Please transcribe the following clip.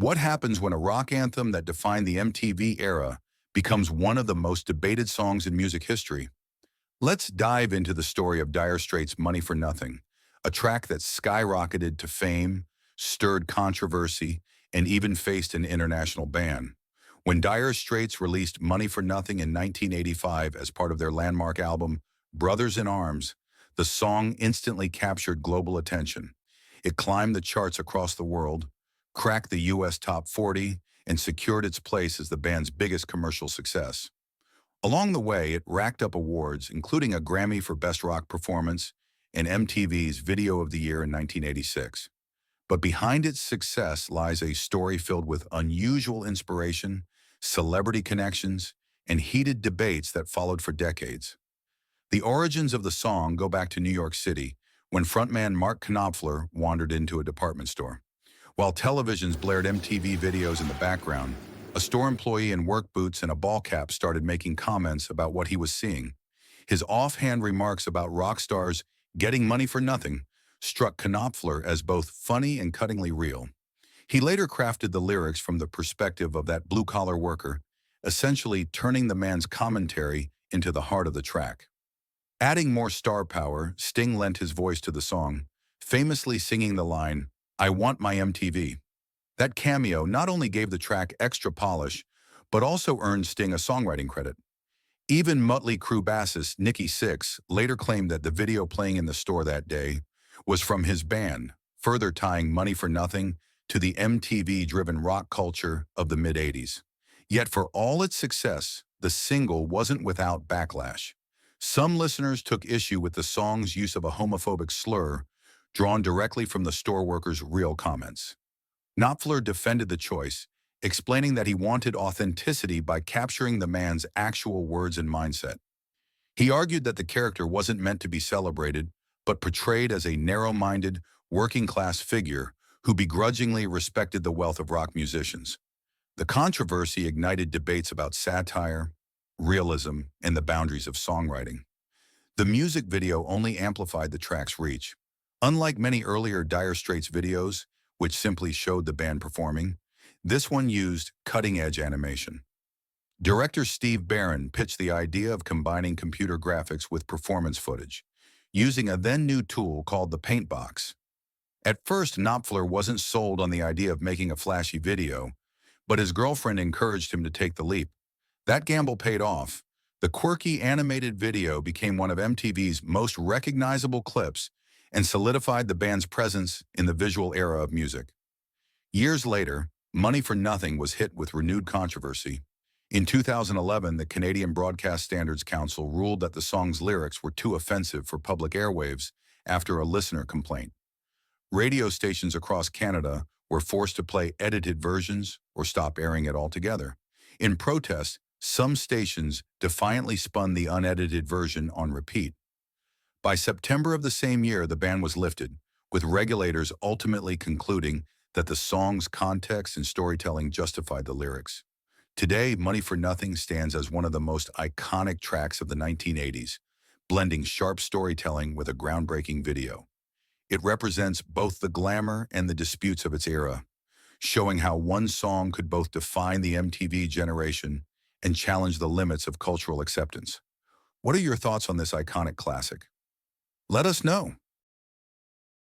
What happens when a rock anthem that defined the MTV era becomes one of the most debated songs in music history? Let's dive into the story of Dire Straits' Money for Nothing, a track that skyrocketed to fame, stirred controversy, and even faced an international ban. When Dire Straits released Money for Nothing in 1985 as part of their landmark album, Brothers in Arms, the song instantly captured global attention. It climbed the charts across the world, cracked the US top 40, and secured its place as the band's biggest commercial success. Along the way, it racked up awards, including a Grammy for Best Rock Performance and MTV's Video of the Year in 1986. But behind its success lies a story filled with unusual inspiration, celebrity connections, and heated debates that followed for decades. The origins of the song go back to New York City, when frontman Mark Knopfler wandered into a department store. While televisions blared MTV videos in the background, a store employee in work boots and a ball cap started making comments about what he was seeing. His offhand remarks about rock stars getting money for nothing struck Knopfler as both funny and cuttingly real. He later crafted the lyrics from the perspective of that blue-collar worker, essentially turning the man's commentary into the heart of the track. Adding more star power, Sting lent his voice to the song, famously singing the line, "I want my MTV." That cameo not only gave the track extra polish, but also earned Sting a songwriting credit. Even Mötley Crüe bassist Nikki Sixx later claimed that the video playing in the store that day was from his band, further tying Money for Nothing to the MTV-driven rock culture of the mid-'80s. Yet for all its success, the single wasn't without backlash. Some listeners took issue with the song's use of a homophobic slur drawn directly from the store workers' real comments. Knopfler defended the choice, explaining that he wanted authenticity by capturing the man's actual words and mindset. He argued that the character wasn't meant to be celebrated, but portrayed as a narrow-minded, working-class figure who begrudgingly respected the wealth of rock musicians. The controversy ignited debates about satire, realism, and the boundaries of songwriting. The music video only amplified the track's reach. Unlike many earlier Dire Straits videos, which simply showed the band performing, this one used cutting-edge animation. Director Steve Barron pitched the idea of combining computer graphics with performance footage, using a then-new tool called the Paint Box. At first, Knopfler wasn't sold on the idea of making a flashy video, but his girlfriend encouraged him to take the leap. That gamble paid off. The quirky animated video became one of MTV's most recognizable clips and solidified the band's presence in the visual era of music. Years later, Money for Nothing was hit with renewed controversy. In 2011, the Canadian Broadcast Standards Council ruled that the song's lyrics were too offensive for public airwaves after a listener complaint. Radio stations across Canada were forced to play edited versions or stop airing it altogether. In protest, some stations defiantly spun the unedited version on repeat. By September of the same year, the ban was lifted, with regulators ultimately concluding that the song's context and storytelling justified the lyrics. Today, Money for Nothing stands as one of the most iconic tracks of the 1980s, blending sharp storytelling with a groundbreaking video. It represents both the glamour and the disputes of its era, showing how one song could both define the MTV generation and challenge the limits of cultural acceptance. What are your thoughts on this iconic classic? Let us know.